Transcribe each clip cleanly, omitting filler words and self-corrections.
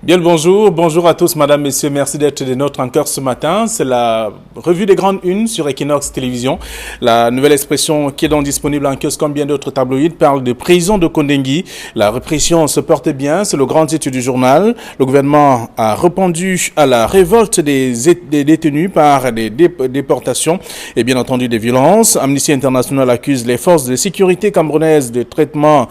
Bien le bonjour, bonjour à tous madame, messieurs, merci d'être de notre encore ce matin. C'est la revue des grandes unes sur Equinox Télévision. La nouvelle expression qui est donc disponible en kiosque comme bien d'autres tabloïds parle de prison de Kondengui. La répression se porte bien, c'est le grand titre du journal. Le gouvernement a répondu à la révolte des détenus par des déportations et bien entendu des violences. Amnesty International accuse les forces de sécurité camerounaises de traitement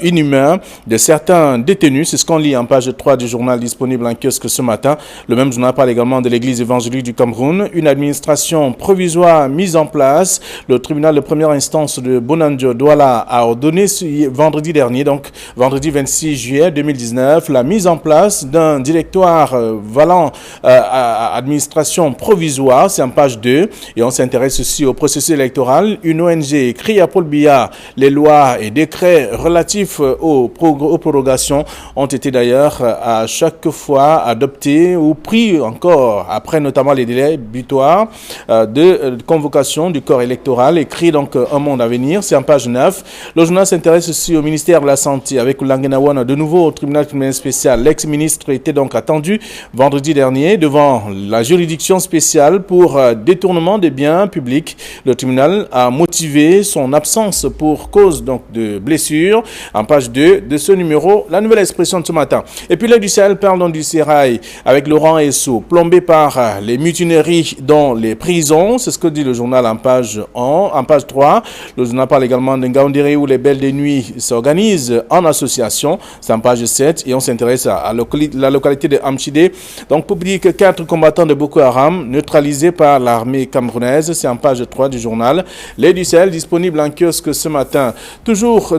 inhumain de certains détenus. C'est ce qu'on lit en page 3 du journal disponible en kiosque ce matin. Le même journal parle également de l'église évangélique du Cameroun. Une administration provisoire mise en place. Le tribunal de première instance de Bonanjo Douala a ordonné vendredi dernier, donc vendredi 26 juillet 2019, la mise en place d'un directoire valant administration provisoire. C'est en page 2. Et on s'intéresse aussi au processus électoral. Une ONG crie à Paul Biya. Les lois et décrets relatifs aux prorogations ont été d'ailleurs à chaque fois adopté ou pris encore après notamment les délais butoirs de convocation du corps électoral, écrit donc Un monde à venir, c'est en page 9. Le journal s'intéresse aussi au ministère de la Santé avec Langenawana de nouveau au tribunal criminel spécial. L'ex-ministre était donc attendu vendredi dernier devant la juridiction spéciale pour détournement des biens publics. Le tribunal a motivé son absence pour cause donc de blessure en page 2 de ce numéro, la nouvelle expression de ce matin. Et puis l'aide du Sahel parle donc du Sérail avec Laurent Essou, plombé par les mutineries dans les prisons. C'est ce que dit le journal en page 3. Le journal parle également de Ngaoundéré où les belles des nuits s'organisent en association. C'est en page 7. Et on s'intéresse à la localité de Amchidé. Donc publie que 4 combattants de Boko Haram neutralisés par l'armée camerounaise. C'est en page 3 du journal. L'aide du Sahel disponible en kiosque ce matin. Toujours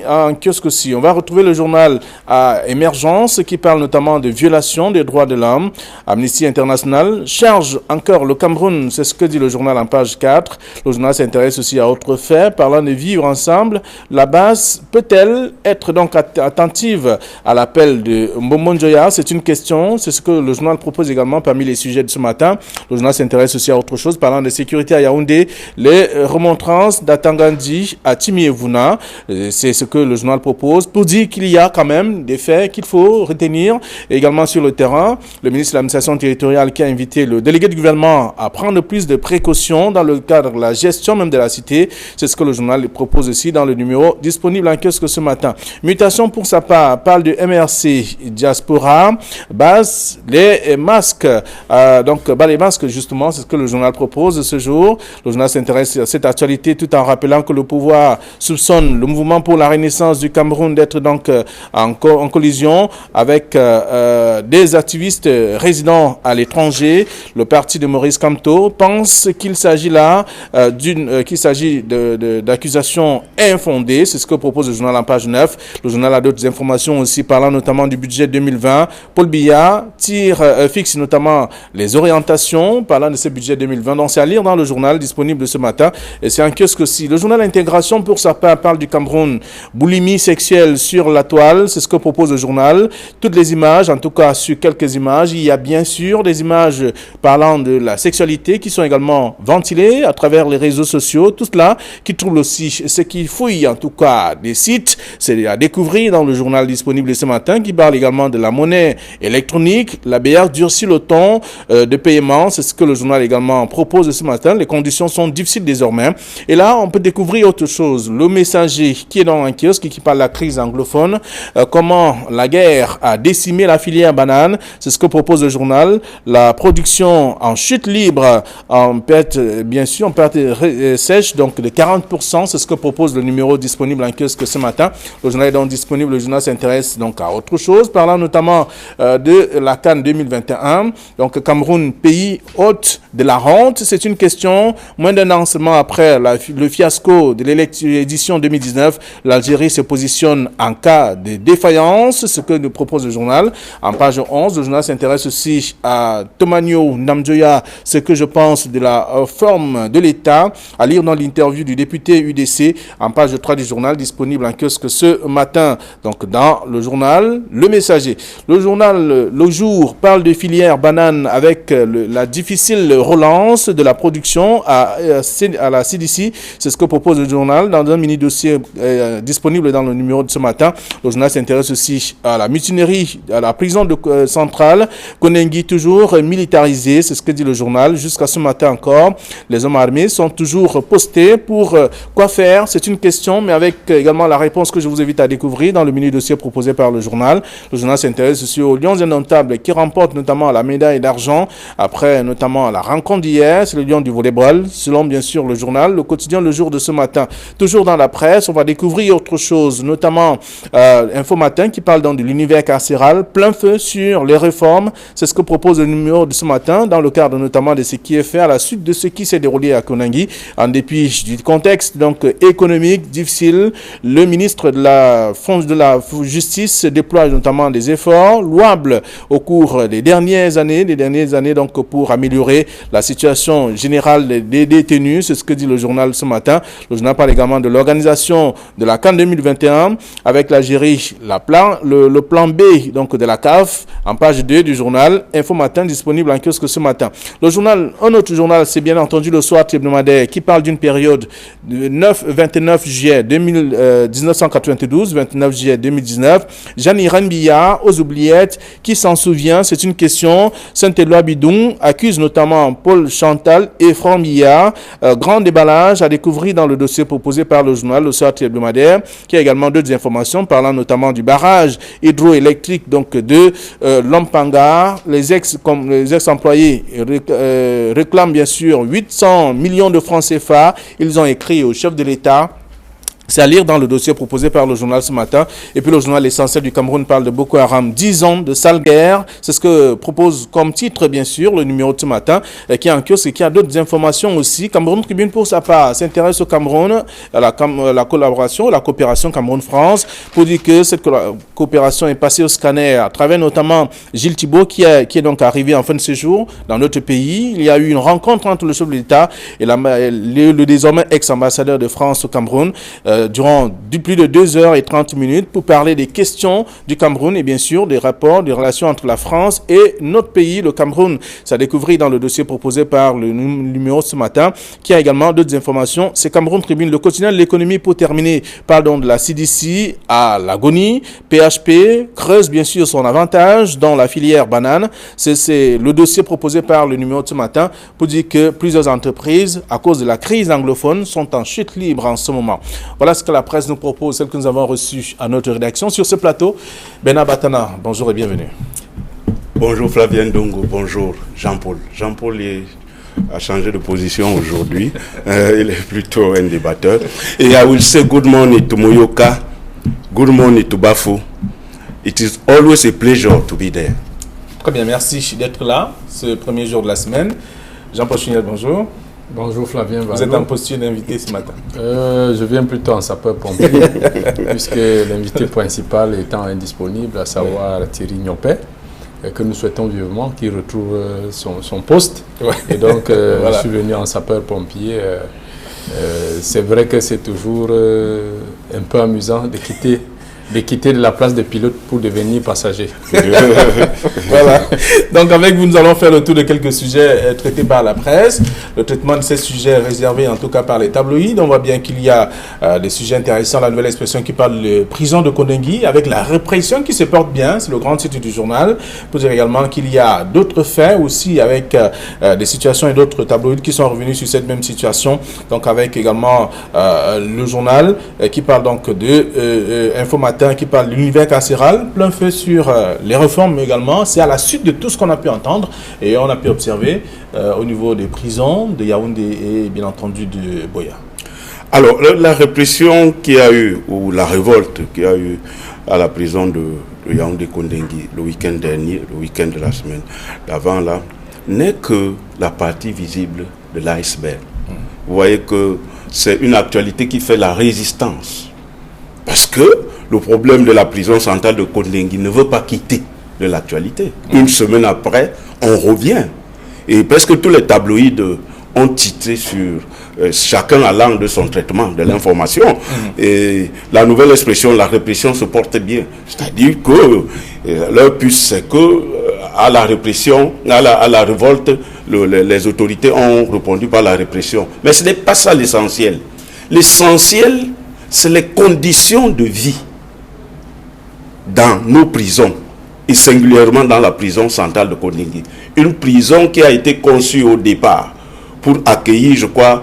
en kiosque aussi. On va retrouver le journal à Émergence qui parle notamment de violation des droits de l'homme. Amnesty International charge encore le Cameroun, c'est ce que dit le journal en page 4. Le journal s'intéresse aussi à autres faits, parlant de vivre ensemble. La base peut-elle être donc attentive à l'appel de Mbombo Njoya? C'est une question, c'est ce que le journal propose également parmi les sujets de ce matin. Le journal s'intéresse aussi à autre chose, parlant de sécurité à Yaoundé, les remontrances d'Atangandi à Timiévouna. C'est ce que le journal propose pour dire qu'il y a quand même des faits qu'il faut retenir. Et également sur le terrain, le ministre de l'administration territoriale qui a invité le délégué du gouvernement à prendre plus de précautions dans le cadre de la gestion même de la cité. C'est ce que le journal propose aussi dans le numéro disponible en kiosque ce matin. Mutation pour sa part parle de MRC Diaspora, base les masques. Les masques justement, c'est ce que le journal propose ce jour. Le journal s'intéresse à cette actualité tout en rappelant que le pouvoir soupçonne le mouvement pour la renaissance du Cameroun d'être donc en collision avec des activistes résidant à l'étranger. Le parti de Maurice Kamto pense qu'il s'agit là d'accusations infondées. C'est ce que propose le journal en page 9. Le journal a d'autres informations aussi parlant notamment du budget 2020. Paul Biya fixe notamment les orientations parlant de ce budget 2020. Donc c'est à lire dans le journal disponible ce matin. Et c'est un kiosque aussi. Le journal Intégration pour sa part parle du Cameroun. Boulimie sexuelle sur la toile. C'est ce que propose le journal. Toutes les images, en tout cas sur quelques images, il y a bien sûr des images parlant de la sexualité qui sont également ventilées à travers les réseaux sociaux. Tout cela qui trouble aussi ce qui fouille en tout cas des sites. C'est à découvrir dans le journal disponible ce matin qui parle également de la monnaie électronique. La BR durcit le ton de paiement. C'est ce que le journal également propose ce matin. Les conditions sont difficiles désormais. Et là, on peut découvrir autre chose. Le messager qui est dans un kiosque qui parle de la crise anglophone. Comment la guerre a décimé la filière banane. C'est ce que propose le journal. La production en chute libre, en perte sèche, donc de 40%. C'est ce que propose le numéro disponible en kiosque ce matin. Le journal est donc disponible. Le journal s'intéresse donc à autre chose, parlant notamment de la CAN 2021. Donc Cameroun, pays hôte de la honte. C'est une question, moins d'un an seulement après le fiasco de l'édition 2019, l'Algérie se positionne en cas de défaillance, ce que nous propose le journal. En page 11, le journal s'intéresse aussi à Tomanyo Namjoya, ce que je pense de la forme de l'État, à lire dans l'interview du député UDC, en page 3 du journal, disponible en kiosque ce matin. Donc dans le journal Le Messager. Le journal Le Jour parle de filière banane avec la difficile relance de la production à la CDC. C'est ce que propose le journal dans un mini-dossier disponible dans le numéro de ce matin. Le journal s'intéresse aussi à la mutinerie à la prison centrale. Kondengi toujours militarisé, c'est ce que dit le journal. Jusqu'à ce matin encore, les hommes armés sont toujours postés pour quoi faire. C'est une question, mais avec également la réponse que je vous invite à découvrir dans le mini dossier proposé par le journal. Le journal s'intéresse aussi aux Lions indomptables qui remportent notamment la médaille d'argent après notamment la rencontre d'hier. C'est le Lion du volleyball, selon bien sûr le journal. Le quotidien Le Jour de ce matin, toujours dans la presse, on va découvrir autre chose, notamment Info Matin qui parle donc de l'univers carcéral, plein feu sur les réformes. C'est ce que propose le numéro de ce matin dans le cadre notamment de ce qui est fait à la suite de ce qui s'est déroulé à Kondengi. En dépit du contexte donc économique difficile, le ministre de la Justice déploie notamment des efforts louables au cours des dernières années donc pour améliorer la situation générale des détenus. C'est ce que dit le journal ce matin. Le journal parle également de l'organisation de la CAN 2021 avec l'Algérie, le plan B donc de la CAF en page 2 du journal Info Matin disponible en kiosque ce matin. Un autre journal, c'est bien entendu le Soir hebdomadaire qui parle d'une période de 29 juillet 1992, 29 juillet 2019. Jeanne-Irène Billard aux oubliettes, qui s'en souvient? C'est une question. Saint-Éloi Bidon accuse notamment Paul Chantal et Franck Billard. Grand déballage à découvrir dans le dossier proposé par le journal Le Soir hebdomadaire, qui a également d'autres informations parlant notamment du barrage hydroélectrique donc de Lompanga. Les ex-employés réclament bien sûr 800 millions de francs CFA. Ils ont écrit au chef de l'État. C'est à lire dans le dossier proposé par le journal ce matin. Et puis le journal L'Essentiel du Cameroun parle de Boko Haram, 10 ans de sale guerre. C'est ce que propose comme titre, bien sûr, le numéro de ce matin, qui est en kiosque et qui a d'autres informations aussi. Cameroun Tribune, pour sa part, s'intéresse au Cameroun, à la collaboration, la coopération Cameroun-France, pour dire que cette coopération est passée au scanner à travers notamment Gilles Thibault, qui est donc arrivé en fin de séjour dans notre pays. Il y a eu une rencontre entre le chef de l'État et le désormais ex-ambassadeur de France au Cameroun, durant plus de 2h30 pour parler des questions du Cameroun et bien sûr des rapports, des relations entre la France et notre pays, le Cameroun. Ça a découvert dans le dossier proposé par le numéro ce matin, qui a également d'autres informations. C'est Cameroun Tribune, le quotidien de l'économie pour terminer. Parlons de la CDC à l'agonie. PHP creuse bien sûr son avantage dans la filière banane. C'est le dossier proposé par le numéro de ce matin pour dire que plusieurs entreprises, à cause de la crise anglophone, sont en chute libre en ce moment. Voilà ce que la presse nous propose, celle que nous avons reçue à notre rédaction. Sur ce plateau, Bena Batana, bonjour et bienvenue. Bonjour Flavien Dongo, bonjour Jean-Paul. Jean-Paul a changé de position aujourd'hui. Il est plutôt un débatteur. Et I will say good morning to Moyoka, good morning to Bafou. It is always a pleasure to be there. Très bien, merci d'être là, ce premier jour de la semaine. Jean-Paul Chuniel, bonjour. Bonjour Flavien Vallot. Vous êtes en posture d'invité ce matin. Je viens plutôt en sapeur-pompier, puisque l'invité principal étant indisponible, à savoir Thierry Niopé, que nous souhaitons vivement qu'il retrouve son poste. Ouais. Et donc, voilà. Je suis venu en sapeur-pompier. C'est vrai que c'est toujours un peu amusant de quitter de la place de pilote pour devenir passager. Voilà. Donc avec vous, nous allons faire le tour de quelques sujets traités par la presse. Le traitement de ces sujets réservé en tout cas par les tabloïds. On voit bien qu'il y a des sujets intéressants. La nouvelle expression qui parle de prison de Kondengi avec la répression qui se porte bien. C'est le grand titre du journal. Pour dire également qu'il y a d'autres faits aussi avec des situations et d'autres tabloïds qui sont revenus sur cette même situation. Donc avec également le journal qui parle donc de Info Matin, qui parle de l'univers carcéral, plein feu sur les réformes également. C'est à la suite de tout ce qu'on a pu entendre et on a pu observer au niveau des prisons de Yaoundé et bien entendu de Boya. Alors, la répression qu'il y a eu, ou la révolte qu'il y a eu à la prison de Yaoundé-Kondengi le week-end dernier, le week-end de la semaine d'avant là, n'est que la partie visible de l'iceberg. Vous voyez que c'est une actualité qui fait la résistance. Parce que le problème de la prison centrale de Kondengi ne veut pas quitter de l'actualité. Une semaine après, on revient. Et presque tous les tabloïds ont titré sur chacun allant de son traitement de l'information. Et la nouvelle expression, la répression se porte bien. C'est-à-dire que leur but, c'est que à la répression, à la révolte, les autorités ont répondu par la répression. Mais ce n'est pas ça l'essentiel. L'essentiel, c'est les conditions de vie dans nos prisons et singulièrement dans la prison centrale de Kondengi. Une prison qui a été conçue au départ pour accueillir, je crois,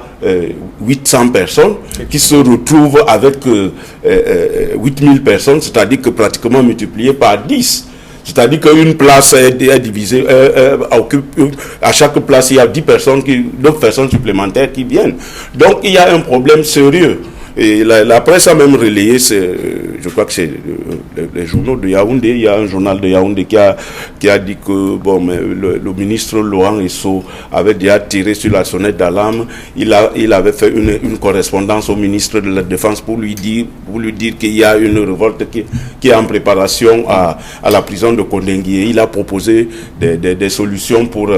800 personnes, qui se retrouvent avec 8000 personnes, c'est-à-dire que pratiquement multiplié par 10. C'est-à-dire qu'une place est divisée, à chaque place, il y a 9 personnes supplémentaires qui viennent. Donc, il y a un problème sérieux. Et la presse a même relayé, je crois que c'est les journaux de Yaoundé. Il y a un journal de Yaoundé qui a dit que bon, mais le ministre Laurent Esso avait déjà tiré sur la sonnette d'alarme. Il avait fait une correspondance au ministre de la Défense pour lui dire qu'il y a une révolte qui est en préparation à la prison de Kondengi. Il a proposé des solutions pour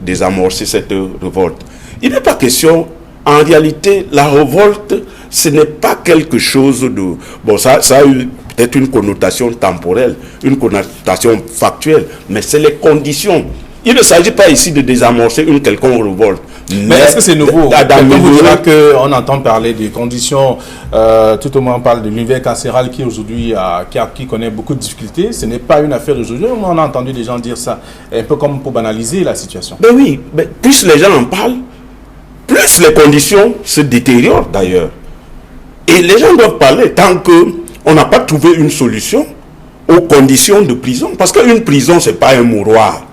désamorcer cette révolte. Il n'est pas question, en réalité, la révolte, ce n'est pas quelque chose de... Bon, ça a eu peut-être une connotation temporelle, une connotation factuelle, mais c'est les conditions. Il ne s'agit pas ici de désamorcer une quelconque révolte. Mais est-ce que c'est nouveau? On entend parler des conditions, tout au moins on parle de l'univers carcéral qui aujourd'hui qui connaît beaucoup de difficultés. Ce n'est pas une affaire d'aujourd'hui. On a entendu des gens dire ça, un peu comme pour banaliser la situation. Ben oui, plus les gens en parlent, plus les conditions se détériorent d'ailleurs. Et les gens doivent parler tant qu'on n'a pas trouvé une solution aux conditions de prison. Parce qu'une prison, ce n'est pas un mouroir.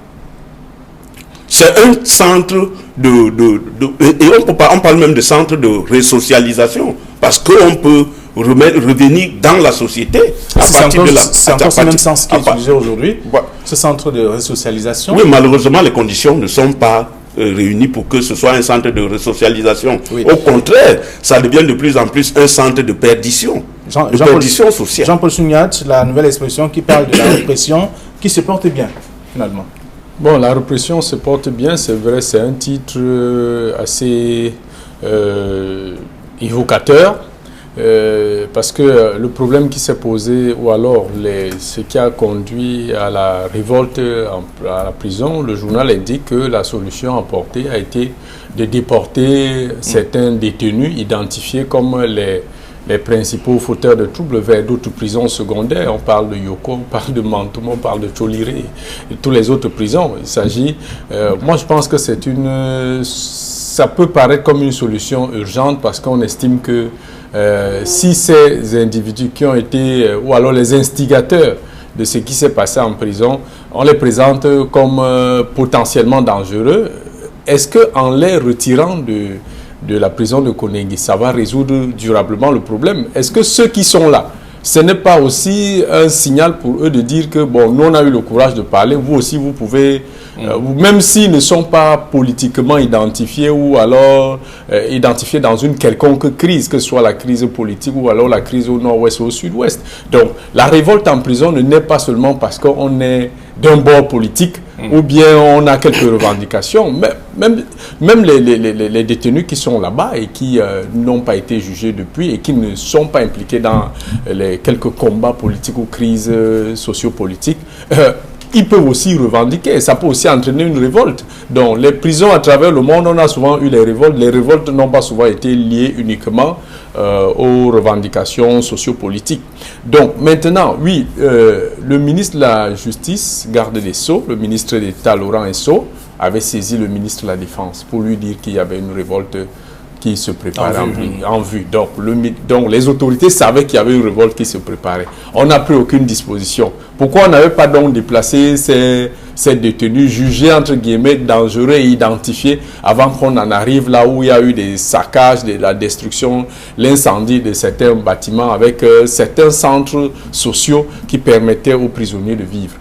C'est un centre et on parle même de centre de resocialisation. Parce qu'on peut revenir dans la société à partir de la... C'est encore ce même sens qui est utilisé aujourd'hui, ce centre de resocialisation. Oui, malheureusement, les conditions ne sont pas réunis pour que ce soit un centre de resocialisation. Oui. Au contraire, ça devient de plus en plus un centre de perdition, perdition sociale. Jean-Paul Souniat, la nouvelle expression qui parle de la répression qui se porte bien, finalement. Bon, la répression se porte bien, c'est vrai, c'est un titre assez évocateur. Parce que le problème qui s'est posé, ou alors ce qui a conduit à la révolte à la prison, le journal indique que la solution apportée a été de déporter certains détenus identifiés comme les principaux fauteurs de troubles vers d'autres prisons secondaires. On parle de Yoko, on parle de Mantouma, on parle de Choliré et toutes les autres prisons. Il s'agit, moi je pense que ça peut paraître comme une solution urgente parce qu'on estime que si ces individus qui ont été, ou alors les instigateurs de ce qui s'est passé en prison, on les présente comme potentiellement dangereux, est-ce qu'en les retirant de la prison de Kondengi, ça va résoudre durablement le problème? Est-ce que ceux qui sont là, ce n'est pas aussi un signal pour eux de dire que, bon, nous on a eu le courage de parler, vous aussi vous pouvez, même s'ils ne sont pas politiquement identifiés ou alors identifiés dans une quelconque crise, que ce soit la crise politique ou alors la crise au nord-ouest ou au sud-ouest. Donc la révolte en prison ne naît pas seulement parce qu'on est d'un bord politique ou bien on a quelques revendications, mais même les détenus qui sont là-bas et qui n'ont pas été jugés depuis et qui ne sont pas impliqués dans les quelques combats politiques ou crises sociopolitiques, ils peuvent aussi revendiquer. Ça peut aussi entraîner une révolte. Donc les prisons à travers le monde, on a souvent eu les révoltes. Les révoltes n'ont pas souvent été liées uniquement aux revendications sociopolitiques. Donc maintenant, oui, le ministre de la Justice, garde des Sceaux, le ministre d'État Laurent Esso, avait saisi le ministre de la Défense pour lui dire qu'il y avait une révolte qui se préparait en vue. Donc les autorités savaient qu'il y avait une révolte qui se préparait. On n'a pris aucune disposition. Pourquoi on n'avait pas donc déplacé ces détenus jugés entre guillemets dangereux et identifiés avant qu'on en arrive là où il y a eu des saccages, de la destruction, l'incendie de certains bâtiments avec certains centres sociaux qui permettaient aux prisonniers de vivre.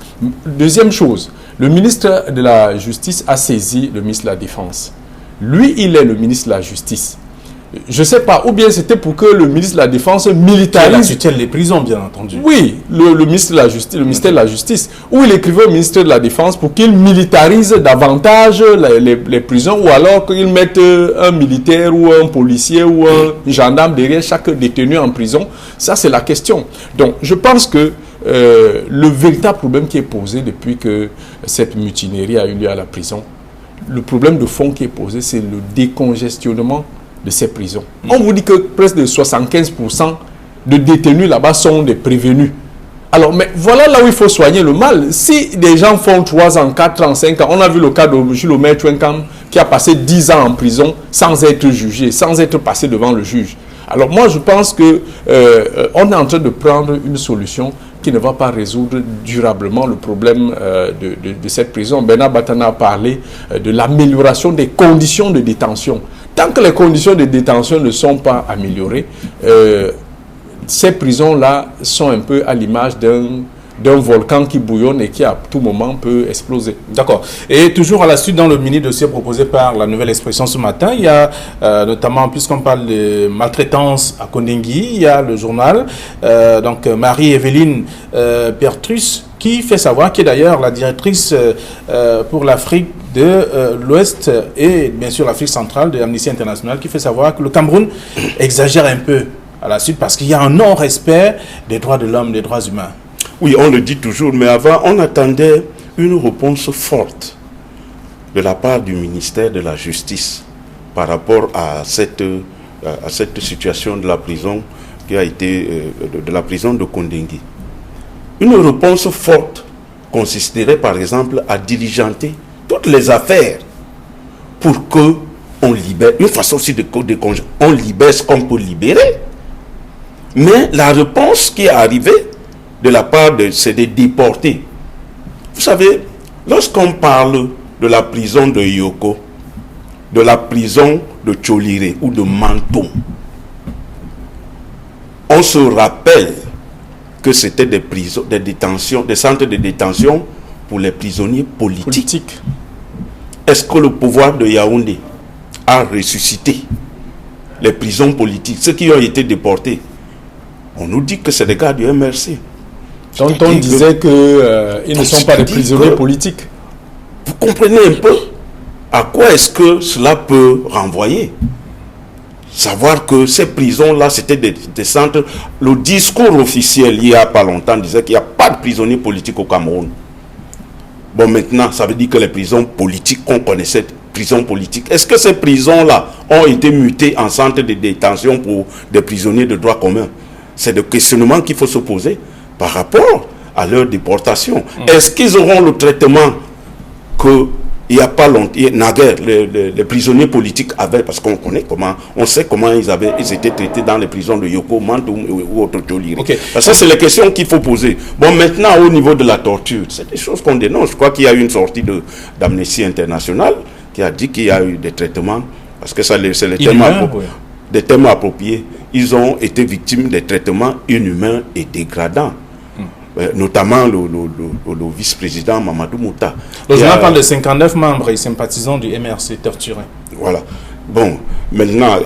Deuxième chose, le ministre de la Justice a saisi le ministre de la Défense. Lui, il est le ministre de la Justice. Je ne sais pas, ou bien c'était pour que le ministre de la Défense militarise... La tutelle des prisons, bien entendu. Oui, le ministre de la Justice, le ministère de la Justice, où il écrivait au ministère de la Défense pour qu'il militarise davantage les prisons, ou alors qu'il mette un militaire ou un policier ou un gendarme derrière chaque détenu en prison. Ça, c'est la question. Donc, je pense que le véritable problème qui est posé depuis que cette mutinerie a eu lieu à la prison, le problème de fond qui est posé, c'est le décongestionnement de ces prisons. On vous dit que presque de 75% de détenus là-bas sont des prévenus. Alors, mais voilà là où il faut soigner le mal. Si des gens font 3 ans, 4 ans, 5 ans, on a vu le cas de Jules Omer Chouenkam qui a passé 10 ans en prison sans être jugé, sans être passé devant le juge. Alors moi, je pense que on est en train de prendre une solution qui ne va pas résoudre durablement le problème de cette prison. Bernard Batana a parlé de l'amélioration des conditions de détention. Tant que les conditions de détention ne sont pas améliorées, ces prisons-là sont un peu à l'image d'un volcan qui bouillonne et qui à tout moment peut exploser. D'accord. Et toujours à la suite, dans le mini-dossier proposé par la Nouvelle Expression ce matin, il y a notamment, puisqu'on parle de maltraitance à Kondengui, il y a le journal, donc Marie-Évelyne Pertrus, qui fait savoir, qui est d'ailleurs la directrice pour l'Afrique de l'Ouest et bien sûr l'Afrique centrale de Amnesty International, qui fait savoir que le Cameroun exagère un peu à la suite parce qu'il y a un non-respect des droits de l'homme, des droits humains. Oui, on le dit toujours, mais avant, on attendait une réponse forte de la part du ministère de la Justice par rapport à cette situation de la prison qui a été de la prison de Kondengui. Une réponse forte consisterait par exemple à diligenter toutes les affaires pour que on libère, une façon aussi on libère ce qu'on peut libérer. Mais la réponse qui est arrivée de la part de ces déportés, vous savez, lorsqu'on parle de la prison de Yoko, de la prison de Tcholiré ou de Mantoum, on se rappelle que c'était des prisons, des détentions, des centres de détention pour les prisonniers politiques. Est-ce que le pouvoir de Yaoundé a ressuscité les prisons politiques, ceux qui ont été déportés? On nous dit que c'est des gars du MRC. Dont on disait qu'ils ne sont pas des prisonniers politiques. Vous comprenez un peu à quoi est-ce que cela peut renvoyer? Savoir que ces prisons-là, c'était des centres... Le discours officiel, il n'y a pas longtemps, disait qu'il n'y a pas de prisonniers politiques au Cameroun. Bon, maintenant, ça veut dire que les prisons politiques qu'on connaissait, prisons politiques, est-ce que ces prisons-là ont été mutées en centres de détention pour des prisonniers de droit commun? C'est le questionnement qu'il faut se poser par rapport à leur déportation. Est-ce qu'ils auront le traitement qu'il n'y a pas longtemps, naguère, les prisonniers politiques avaient, parce qu'on connaît comment, on sait comment ils étaient traités dans les prisons de Yoko, Mantoum ou autre Tcholiré. Okay. Parce que c'est les questions qu'il faut poser. Bon, maintenant, au niveau de la torture, c'est des choses qu'on dénonce. Je crois qu'il y a eu une sortie d'Amnesty International qui a dit qu'il y a eu des traitements, parce que c'est les des thèmes appropriés. Ils ont été victimes des traitements inhumains et dégradants. Notamment le vice-président Mamadou Mouta. Le journal parle de 59 membres et sympathisants du MRC torturés. Voilà. Bon, maintenant,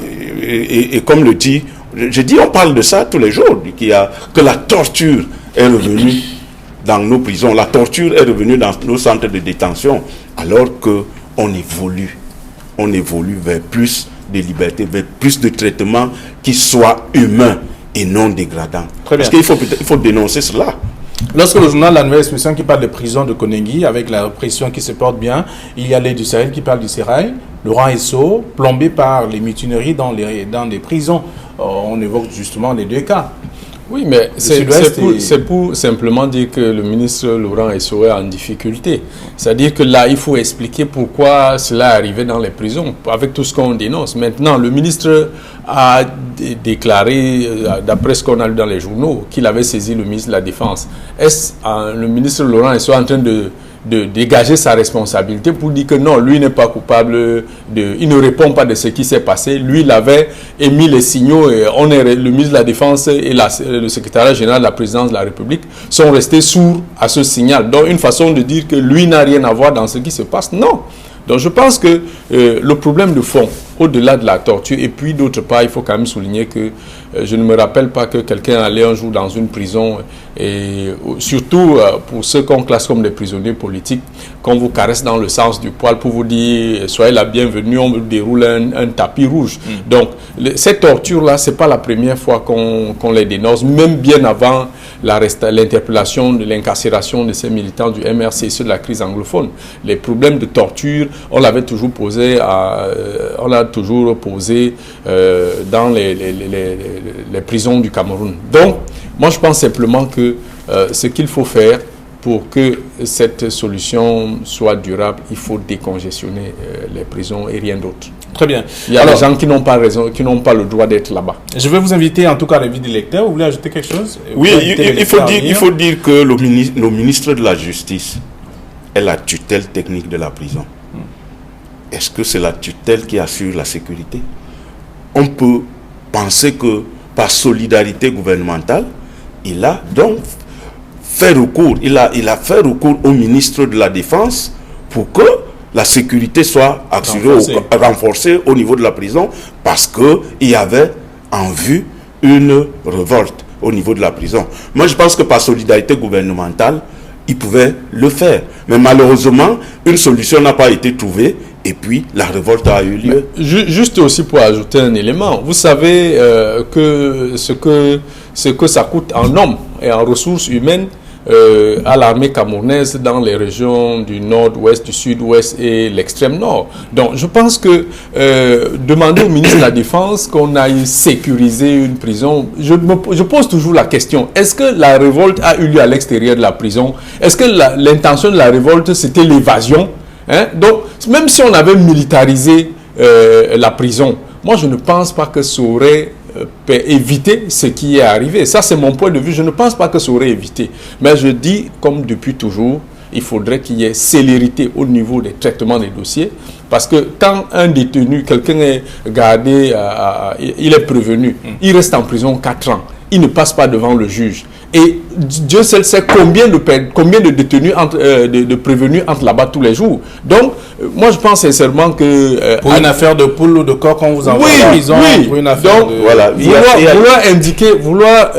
et comme le dit, je dis, on parle de ça tous les jours, que la torture est revenue dans nos prisons, la torture est revenue dans nos centres de détention, alors qu'on évolue vers plus de liberté, vers plus de traitements qui soient humains et non dégradants. Parce qu'il faut dénoncer cela. Lorsque le journal La Nouvelle Expression qui parle de prison de Kondengui, avec la répression qui se porte bien, il y a l'aide du Sahel qui parle du Sérail, Laurent Esso, plombé par les mutineries dans des prisons. On évoque justement les deux cas. Oui, mais c'est pour simplement dire que le ministre Laurent Esso est en difficulté. C'est-à-dire que là, il faut expliquer pourquoi cela est arrivé dans les prisons, avec tout ce qu'on dénonce. Maintenant, le ministre a déclaré, d'après ce qu'on a lu dans les journaux, qu'il avait saisi le ministre de la Défense. Est-ce le ministre Laurent Esso en train de dégager sa responsabilité pour dire que non, lui n'est pas coupable, il ne répond pas de ce qui s'est passé. Lui, il avait émis les signaux et le ministre de la Défense et le secrétariat général de la présidence de la République sont restés sourds à ce signal. Donc, une façon de dire que lui n'a rien à voir dans ce qui se passe, non. Donc, je pense que le problème de fond, au-delà de la torture, et puis d'autre part, il faut quand même souligner que je ne me rappelle pas que quelqu'un allait un jour dans une prison, et surtout pour ceux qu'on classe comme des prisonniers politiques, qu'on vous caresse dans le sens du poil pour vous dire soyez la bienvenue, on vous déroule un tapis rouge. Donc, cette torture-là, ce n'est pas la première fois qu'on les dénonce, même bien avant l'interpellation de l'incarcération de ces militants du MRC sur la crise anglophone. Les problèmes de torture, on l'avait toujours posé dans les prisons du Cameroun. Donc, moi je pense simplement que ce qu'il faut faire pour que cette solution soit durable, il faut décongestionner les prisons et rien d'autre. Très bien. Il y a des gens qui n'ont pas raison, qui n'ont pas le droit d'être là-bas. Je vais vous inviter en tout cas à l'avis des lecteurs. Vous voulez ajouter quelque chose? Oui, il faut dire que le ministre de la Justice est la tutelle technique de la prison. Est-ce que c'est la tutelle qui assure la sécurité? On peut penser que par solidarité gouvernementale, il a donc fait recours, il a fait recours au ministre de la Défense pour que la sécurité soit assurée, renforcée au niveau de la prison, parce qu'il y avait en vue une révolte au niveau de la prison. Moi, je pense que par solidarité gouvernementale, il pouvait le faire. Mais malheureusement, une solution n'a pas été trouvée et puis la révolte a eu lieu. Juste aussi pour ajouter un élément, vous savez que ce que ça coûte en hommes et en ressources humaines à l'armée camerounaise dans les régions du nord-ouest, du sud-ouest et l'extrême nord. Donc je pense que demander au ministre de la Défense qu'on aille sécuriser une prison, je pose toujours la question, est-ce que la révolte a eu lieu à l'extérieur de la prison? Est-ce que l'intention de la révolte c'était l'évasion? Donc même si on avait militarisé la prison, moi je ne pense pas que ça aurait éviter ce qui est arrivé. Ça, c'est mon point de vue. Je ne pense pas que ça aurait évité. Mais je dis, comme depuis toujours, il faudrait qu'il y ait célérité au niveau des traitements des dossiers. Parce que quand un détenu, quelqu'un est gardé, il est prévenu, il reste en prison 4 ans. Il ne passe pas devant le juge. Et Dieu seul sait combien de détenus, de prévenus entrent là-bas tous les jours. Donc, moi je pense sincèrement que... pour une affaire de poule ou de coq, on vous envoie en prison. Pour une affaire donc, voilà. Vouloir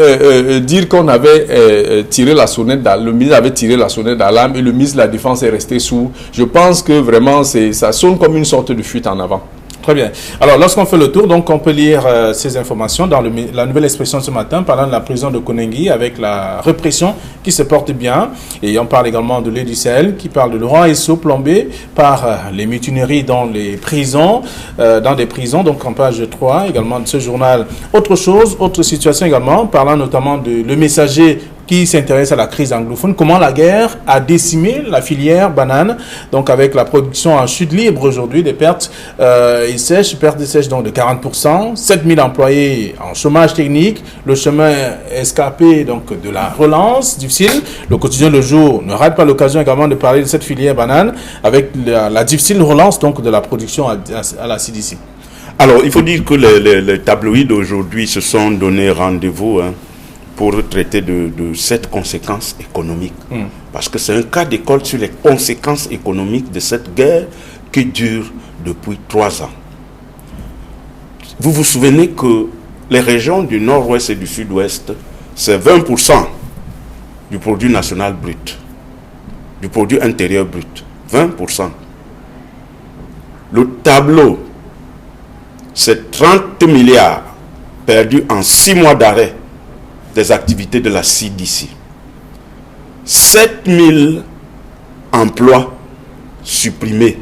dire qu'on avait tiré la sonnette d'alarme, le ministre avait tiré la sonnette d'alarme et le ministre de la Défense est resté sourd. Je pense que vraiment, ça sonne comme une sorte de fuite en avant. Très bien. Alors, lorsqu'on fait le tour, donc on peut lire ces informations dans la nouvelle expression ce matin, parlant de la prison de Konengi avec la répression qui se porte bien. Et on parle également de l'Aide du Sahel, qui parle de Laurent Esso plombé par les mutineries dans les prisons, donc en page 3 également de ce journal. Autre chose, autre situation également, parlant notamment de Le Messager qui s'intéresse à la crise anglophone, comment la guerre a décimé la filière banane, donc avec la production en chute libre aujourd'hui, des pertes pertes sèches donc de 40%, 7000 employés en chômage technique, le chemin escapé donc de la relance difficile. Le quotidien Le Jour ne rate pas l'occasion également de parler de cette filière banane avec la difficile relance donc de la production à la CDC. Alors, il faut dire que les tabloïds d'aujourd'hui se sont donné rendez-vous pour traiter de cette conséquence économique. Parce que c'est un cas d'école sur les conséquences économiques de cette guerre qui dure depuis 3 ans. Vous vous souvenez que les régions du nord-ouest et du sud-ouest, c'est 20% du produit national brut, du produit intérieur brut. 20%. Le tableau, c'est 30 milliards perdus en 6 mois d'arrêt des activités de la CDC. 7000 emplois supprimés.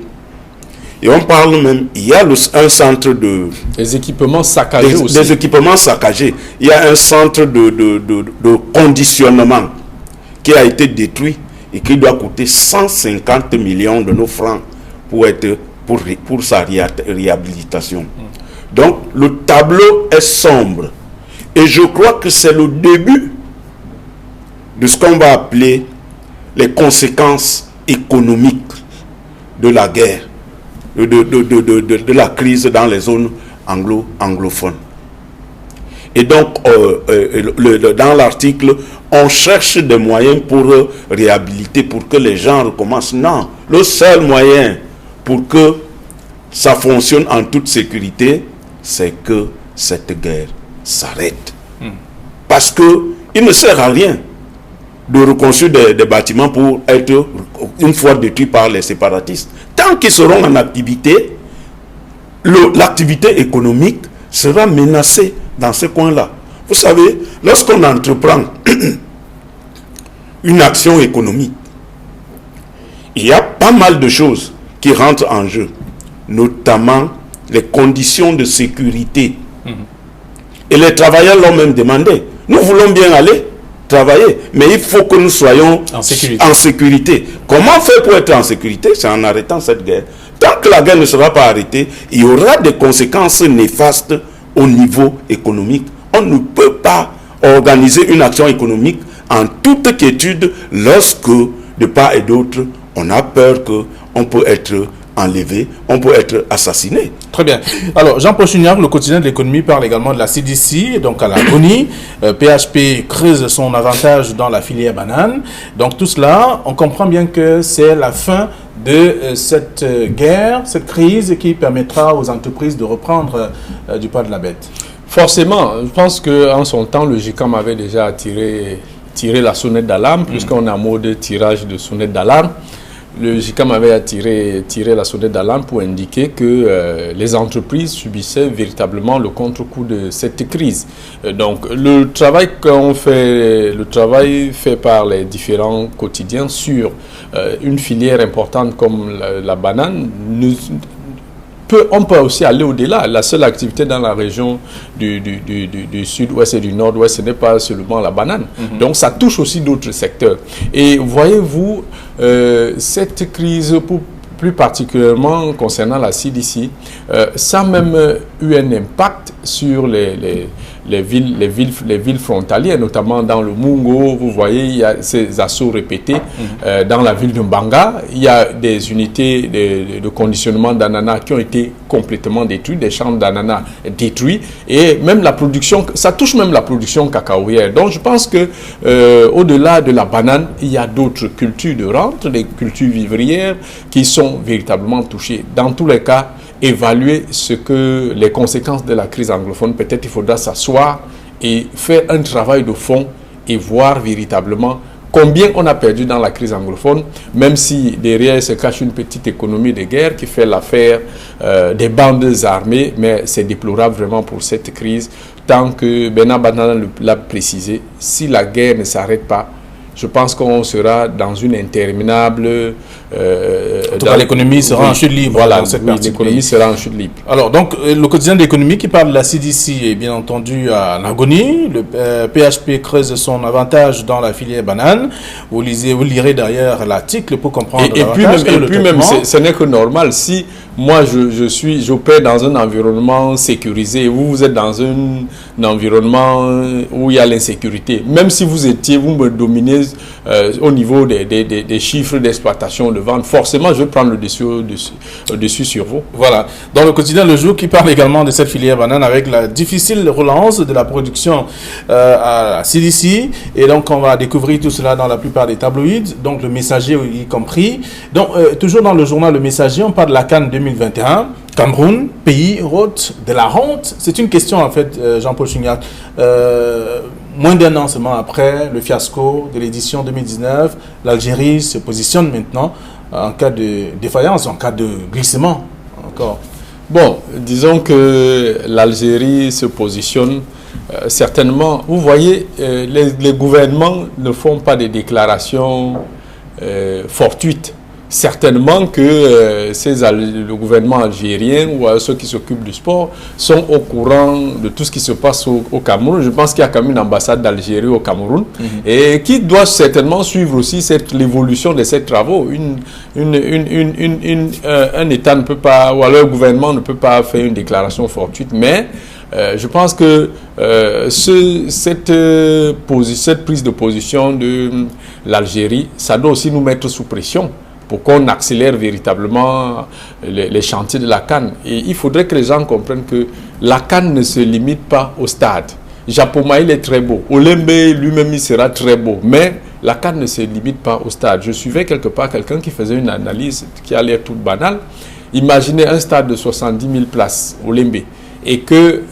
Et on parle même, il y a un centre de... Des équipements saccagés aussi. Des équipements saccagés. Il y a un centre de conditionnement qui a été détruit et qui doit coûter 150 millions de nos francs pour sa réhabilitation. Donc, le tableau est sombre. Et je crois que c'est le début de ce qu'on va appeler les conséquences économiques de la guerre, de la crise dans les zones anglophones. Et donc, dans l'article, on cherche des moyens pour réhabiliter, pour que les gens recommencent. Non, le seul moyen pour que ça fonctionne en toute sécurité, c'est que cette guerre s'arrête. Parce qu'il ne sert à rien de reconstruire des bâtiments pour être une fois détruits par les séparatistes. Tant qu'ils seront en activité, l'activité économique sera menacée dans ce coin-là. Vous savez, lorsqu'on entreprend une action économique, il y a pas mal de choses qui rentrent en jeu, notamment les conditions de sécurité. Et les travailleurs l'ont même demandé. Nous voulons bien aller, travailler. Mais il faut que nous soyons en sécurité. Comment faire pour être en sécurité? C'est en arrêtant cette guerre. Tant que la guerre ne sera pas arrêtée, il y aura des conséquences néfastes au niveau économique. On ne peut pas organiser une action économique en toute quiétude lorsque, de part et d'autre, on a peur qu'on peut être enlevé, on peut être assassiné. Très bien. Alors, Jean-Paul Chouniac, le quotidien de l'économie, parle également de la CDC, donc à l'agonie. PHP creuse son avantage dans la filière banane. Donc, tout cela, on comprend bien que c'est la fin de cette guerre, cette crise qui permettra aux entreprises de reprendre du poids de la bête. Forcément, je pense qu'en son temps, le GICAM avait déjà tiré la sonnette d'alarme, puisqu'on est en mode tirage de sonnette d'alarme. Le GICAM avait tiré la sonnette d'alarme pour indiquer que les entreprises subissaient véritablement le contre-coup de cette crise. Donc le travail fait par les différents quotidiens sur une filière importante comme la banane, on peut aussi aller au-delà. La seule activité dans la région du sud-ouest et du nord-ouest, ce n'est pas seulement la banane. Donc ça touche aussi d'autres secteurs. Et voyez-vous, cette crise, plus particulièrement concernant la CDC, ça a même eu un impact sur les villes frontalières, notamment dans le Mungo. Vous voyez, il y a ces assauts répétés. Dans la ville de Mbanga, il y a des unités de conditionnement d'ananas qui ont été complètement détruites, des champs d'ananas détruits, et même la production, ça touche même la production cacaoyère. Donc je pense que au-delà de la banane, il y a d'autres cultures de rente, des cultures vivrières qui sont véritablement touchées. Dans tous les cas, évaluer les conséquences de la crise anglophone, peut-être il faudra s'asseoir et faire un travail de fond et voir véritablement combien on a perdu dans la crise anglophone, même si derrière se cache une petite économie de guerre qui fait l'affaire des bandes armées, mais c'est déplorable vraiment pour cette crise. Tant que Bernard Banana l'a précisé, si la guerre ne s'arrête pas, je pense qu'on sera dans une interminable... en tout cas, l'économie sera en chute libre. Voilà, l'économie sera en chute libre. Alors, donc, le quotidien de l'économie qui parle de la CDC est bien entendu en agonie. Le PHP creuse son avantage dans la filière banane. Vous lirez derrière l'article pour comprendre l'avantage. Et puis même, ce n'est que normal. Si moi, j'opère dans un environnement sécurisé et vous êtes dans un environnement où il y a l'insécurité, même si vous me dominez au niveau des chiffres d'exploitation de vente, forcément je vais prendre le dessus sur vous. Voilà. Dans le quotidien Le Jour qui parle également de cette filière banane avec la difficile relance de la production à CDC, et donc on va découvrir tout cela dans la plupart des tabloïds, donc le Messager y compris. Donc toujours dans le journal Le Messager, on parle de la CAN 2021. Cameroun, pays hôte de la honte. C'est une question en fait, Jean-Paul Chouniac. Moins d'un an seulement après le fiasco de l'édition 2019, l'Algérie se positionne maintenant en cas de défaillance, en cas de glissement encore. Bon, disons que l'Algérie se positionne certainement. Vous voyez, les gouvernements ne font pas des déclarations fortuites. Certainement que le gouvernement algérien ou ceux qui s'occupent du sport sont au courant de tout ce qui se passe au Cameroun. Je pense qu'il y a quand même une ambassade d'Algérie au Cameroun et qui doit certainement suivre aussi l'évolution de ces travaux. Un État ne peut pas, ou alors le gouvernement ne peut pas faire une déclaration fortuite, mais je pense que cette prise de position de l'Algérie, ça doit aussi nous mettre sous pression pour qu'on accélère véritablement les chantiers de la CAN. Et il faudrait que les gens comprennent que la CAN ne se limite pas au stade. Japoma, il est très beau. Olembe, lui-même, il sera très beau. Mais la CAN ne se limite pas au stade. Je suivais quelque part quelqu'un qui faisait une analyse qui a l'air toute banale. Imaginez un stade de 70 000 places, Olembe, et que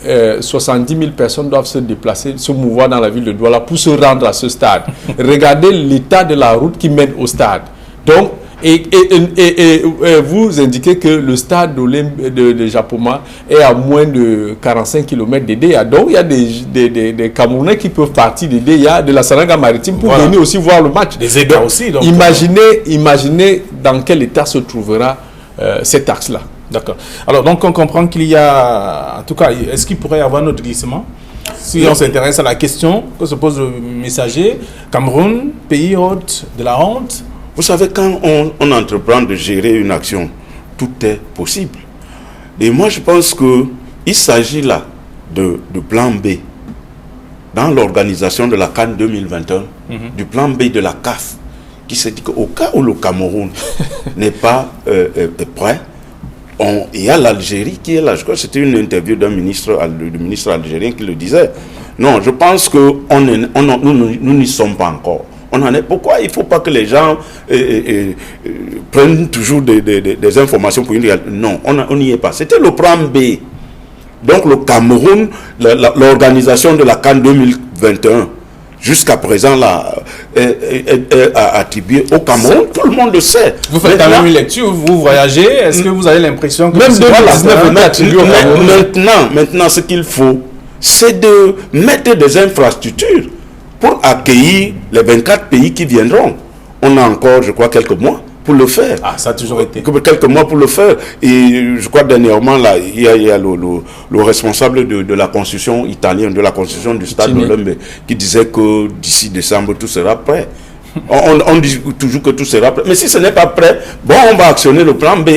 70 000 personnes doivent se déplacer, se mouvoir dans la ville de Douala pour se rendre à ce stade. Regardez l'état de la route qui mène au stade. Donc, et vous indiquez que le stade de Japoma est à moins de 45 km d'Edea. Donc, il y a des Camerounais qui peuvent partir d'Edea, de la Saranga maritime, pour venir aussi voir le match. Des égats aussi. Donc, imaginez dans quel état se trouvera cet axe-là. D'accord. Alors, donc, on comprend qu'il y a, en tout cas, est-ce qu'il pourrait y avoir un autre glissement? Si on s'intéresse à la question que se pose le messager, Cameroun, pays hôte de la honte. Vous savez, quand on entreprend de gérer une action, tout est possible. Et moi, je pense qu'il s'agit là de plan B. Dans l'organisation de la CAN 2021, du plan B de la CAF, qui s'est dit qu'au cas où le Cameroun n'est pas prêt, il y a l'Algérie qui est là. Je crois que c'était une interview du ministre algérien qui le disait. Non, je pense que nous n'y sommes pas encore. On en est. Pourquoi il ne faut pas que les gens prennent toujours des informations pour une réalité? Non, on n'y est pas. C'était le plan B. Donc le Cameroun, l'organisation de la CAN 2021, jusqu'à présent, là, est attribuée au Cameroun. Tout le monde le sait. Vous faites quand même une lecture, vous voyagez. Est-ce que vous avez l'impression que... Même 2019 est attribué au Cameroun. Maintenant, ce qu'il faut, c'est de mettre des infrastructures pour accueillir les 24 pays qui viendront. On a encore, je crois, quelques mois pour le faire. Ah, ça a toujours été. Quelques mois pour le faire. Et je crois dernièrement, là, il y a le responsable de la construction italienne, de la construction du stade Olympe, qui disait que d'ici décembre, tout sera prêt. On dit toujours que tout sera prêt. Mais si ce n'est pas prêt, bon, on va actionner le plan B.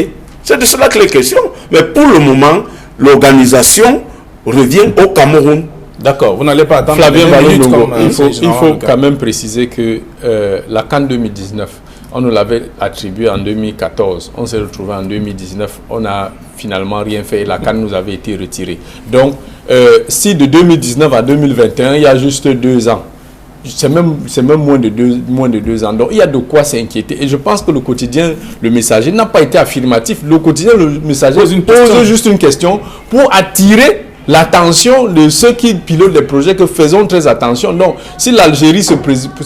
C'est de cela que les questions. Mais pour le moment, l'organisation revient au Cameroun. D'accord, vous n'allez pas attendre. Flavien Valongo, il faut quand même préciser que la CAN 2019, on nous l'avait attribué en 2014. On s'est retrouvé en 2019. On n'a finalement rien fait et la CAN nous avait été retirée. Donc, si de 2019 à 2021, il y a juste 2 ans, c'est même moins de 2 ans. Donc, il y a de quoi s'inquiéter. Et je pense que le quotidien, le messager, n'a pas été affirmatif. Le quotidien, le messager pose juste une question pour attirer l'attention de ceux qui pilotent les projets, que faisons très attention. Donc, si l'Algérie se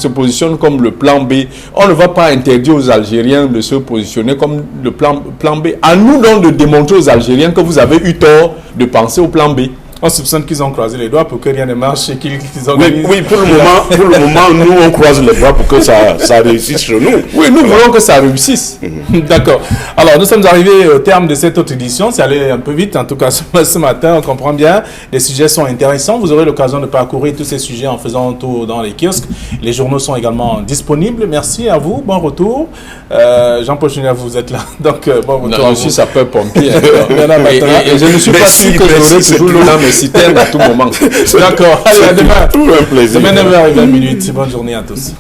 positionne comme le plan B, on ne va pas interdire aux Algériens de se positionner comme le plan B. À nous donc de démontrer aux Algériens que vous avez eu tort de penser au plan B. On soupçonne qu'ils ont croisé les doigts pour que rien ne marche et qu'ils organisent... Oui, pour le moment, nous, on croise les doigts pour que ça réussisse chez nous. Oui, nous voulons que ça réussisse. D'accord. Alors, nous sommes arrivés au terme de cette autre édition. C'est allé un peu vite, en tout cas, ce matin. On comprend bien. Les sujets sont intéressants. Vous aurez l'occasion de parcourir tous ces sujets en faisant un tour dans les kiosques. Les journaux sont également disponibles. Merci à vous. Bon retour. Jean-Paul Junior, vous êtes là. Donc, bon retour. Non, je suis sapeur-pompier. Et je ne suis pas sûr que j'aurai toujours l'eau dans mes citernes à tout moment. D'accord. Allez, à demain. Tout un plaisir. Demain, 9h20. Bonne journée à tous.